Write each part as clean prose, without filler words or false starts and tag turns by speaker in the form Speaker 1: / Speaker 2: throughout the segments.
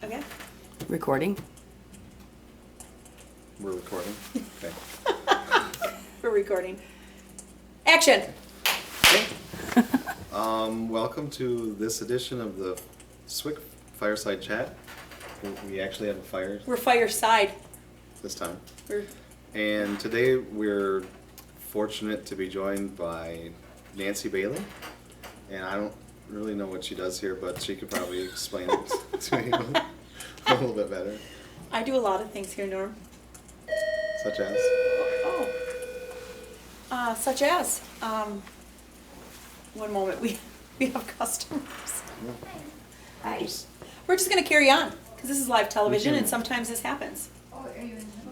Speaker 1: Okay.
Speaker 2: Recording.
Speaker 3: We're recording. Okay.
Speaker 1: We're recording. Action!
Speaker 3: Okay. Welcome to this edition of the Swick Fireside Chat. We actually have a fire
Speaker 1: We're Fireside.
Speaker 3: this time.
Speaker 1: We're,
Speaker 3: And today we're fortunate to be joined by Nancy Bailey. And I don't really know what she does here, but she could probably explain it to me a little bit better.
Speaker 1: I do a lot of things here, Norm.
Speaker 3: Such as?
Speaker 1: Such as, one moment, we have customers. Hi. We're just gonna carry on, because this is live television and sometimes this happens.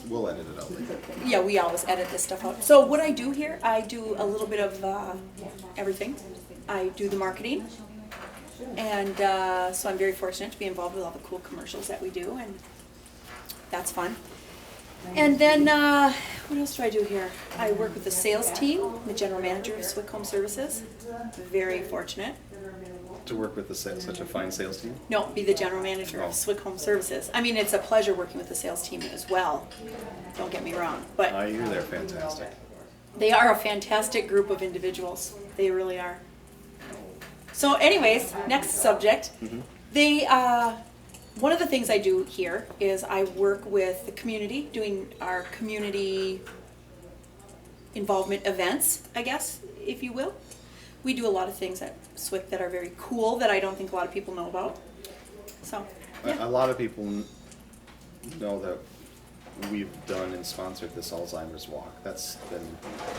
Speaker 3: We'll edit it out later.
Speaker 1: Yeah, we always edit this stuff out. So what I do here, I do a little bit of everything. I do the marketing, and so I'm very fortunate to be involved with all the cool commercials that we do, and that's fun. And then, what else do I do here? I work with the sales team, the general manager of Swick Home Services. Very fortunate.
Speaker 3: To work with such a fine sales team?
Speaker 1: No, be the general manager of Swick Home Services. I mean, it's a pleasure working with the sales team as well. Don't get me wrong, but
Speaker 3: I hear they're fantastic.
Speaker 1: they are a fantastic group of individuals. They really are. So anyways, next subject. They, one of the things I do here is I work with the community, doing our community involvement events, I guess, if you will. We do a lot of things at Swick that are very cool that I don't think a lot of people know about. So, yeah.
Speaker 3: A lot of people know that we've done and sponsored this Alzheimer's walk. That's been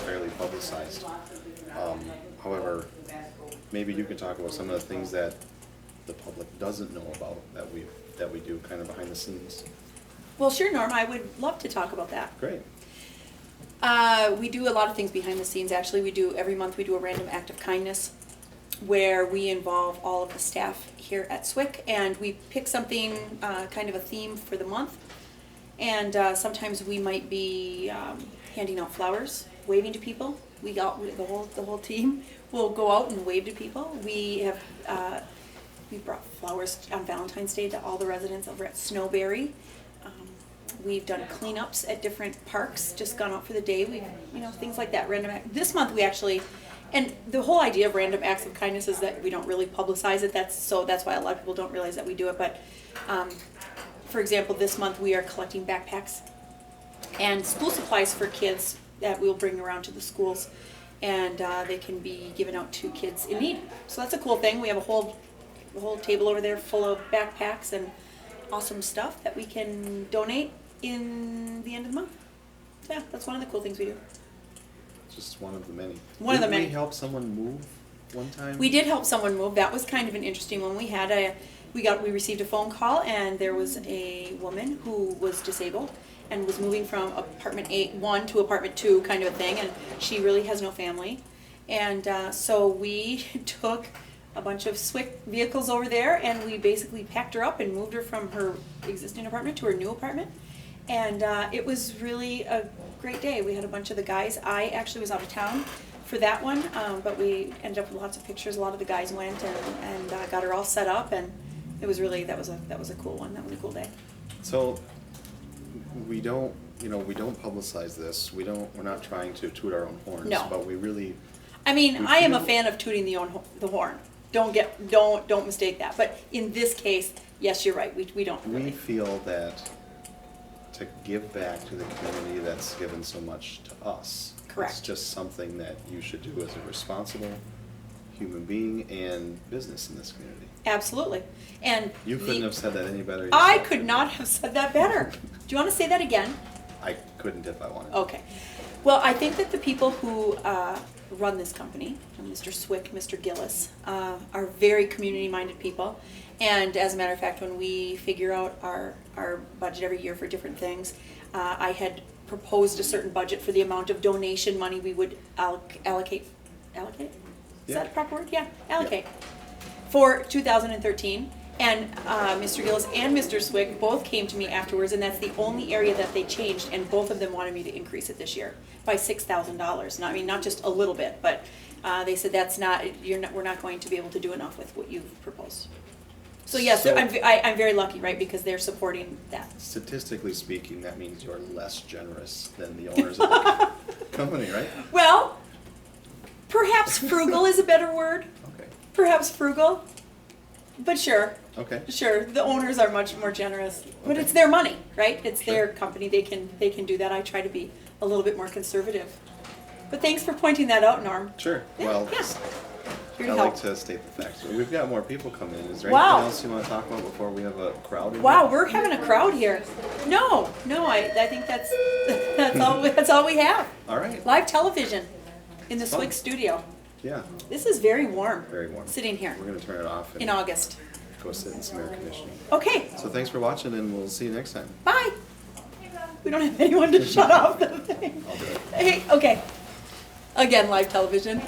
Speaker 3: fairly publicized. However, maybe you can talk about some of the things that the public doesn't know about that we do kind of behind the scenes.
Speaker 1: Well, sure, Norm, I would love to talk about that.
Speaker 3: Great.
Speaker 1: We do a lot of things behind the scenes. Actually, every month we do a random act of kindness where we involve all of the staff here at Swick, and we pick something, kind of a theme for the month. And sometimes we might be handing out flowers, waving to people. The whole team will go out and wave to people. We brought flowers on Valentine's Day to all the residents over at Snowberry. We've done cleanups at different parks, just gone out for the day. Things like that. This month we actually, and the whole idea of random acts of kindness is that we don't really publicize it. That's why a lot of people don't realize that we do it. But for example, this month we are collecting backpacks and school supplies for kids that we'll bring around to the schools, and they can be given out to kids in need. So that's a cool thing. We have a whole table over there full of backpacks and awesome stuff that we can donate in the end of the month. So yeah, that's one of the cool things we do.
Speaker 3: Just one of the many.
Speaker 1: One of the many.
Speaker 3: Did we help someone move one time?
Speaker 1: We did help someone move. That was kind of an interesting one. We received a phone call, and there was a woman who was disabled and was moving from apartment 1 to apartment 2 kind of a thing, and she really has no family. And so we took a bunch of Swick vehicles over there, and we basically packed her up and moved her from her existing apartment to her new apartment. And it was really a great day. We had a bunch of the guys. I actually was out of town for that one, but we ended up with lots of pictures. A lot of the guys went and got her all set up, and it was really, that was a cool one. That was a cool day.
Speaker 3: So we don't publicize this. We're not trying to toot our own horns.
Speaker 1: No.
Speaker 3: But we really.
Speaker 1: I mean,
Speaker 3: we
Speaker 1: I am a
Speaker 3: feel-
Speaker 1: fan of tooting the horn. Don't mistake that. But in this case, yes, you're right. We don't really.
Speaker 3: We feel that to give back to the community that's given so much to us.
Speaker 1: Correct.
Speaker 3: It's just something that you should do as a responsible human being and business in this community.
Speaker 1: Absolutely. And
Speaker 3: You couldn't have said that any better
Speaker 1: I
Speaker 3: yourself.
Speaker 1: could not have said that better. Do you want to say that again?
Speaker 3: I couldn't if I wanted.
Speaker 1: Okay. Well, I think that the people who run this company, Mr. Swick, Mr. Gillis, are very community-minded people. And as a matter of fact, when we figure out our budget every year for different things, I had proposed a certain budget for the amount of donation money we would allocate. Allocate? Is that a proper word? Yeah, allocate. For 2013. And Mr. Gillis and Mr. Swick both came to me afterwards, and that's the only area that they changed, and both of them wanted me to increase it this year by $6,000. Not just a little bit, but they said we're not going to be able to do enough with what you've proposed. So yes,
Speaker 3: So-
Speaker 1: I'm very lucky, right, because they're supporting that.
Speaker 3: Statistically speaking, that means you're less generous than the owners of the company, right?
Speaker 1: Well, perhaps frugal is a better word.
Speaker 3: Okay,
Speaker 1: Perhaps frugal, but sure,
Speaker 3: okay.
Speaker 1: sure. The owners are much more generous, but
Speaker 3: Okay.
Speaker 1: it's their money, right? It's
Speaker 3: Sure.
Speaker 1: their company. They can do that. I try to be a little bit more conservative. But thanks for pointing that out, Norm.
Speaker 3: Sure,
Speaker 1: Yeah,
Speaker 3: well,
Speaker 1: yeah. Here
Speaker 3: I
Speaker 1: to
Speaker 3: like
Speaker 1: help.
Speaker 3: to state the facts. We've got more people coming in. Is there
Speaker 1: Wow.
Speaker 3: anything else you want to talk about before we have a crowd in
Speaker 1: Wow,
Speaker 3: here?
Speaker 1: we're having a crowd here. No, I think that's that's all we have.
Speaker 3: All right,
Speaker 1: Live television in the
Speaker 3: Fun.
Speaker 1: Swick studio.
Speaker 3: yeah,
Speaker 1: This is very warm.
Speaker 3: very warm.
Speaker 1: Sitting here
Speaker 3: We're gonna turn it off
Speaker 1: in
Speaker 3: and
Speaker 1: August.
Speaker 3: go sit in some air conditioning.
Speaker 1: Okay,
Speaker 3: So thanks for watching, and we'll see you next time.
Speaker 1: bye. We don't have anyone to shut off the thing.
Speaker 3: I'll do it.
Speaker 1: Hey, okay. Again, live television.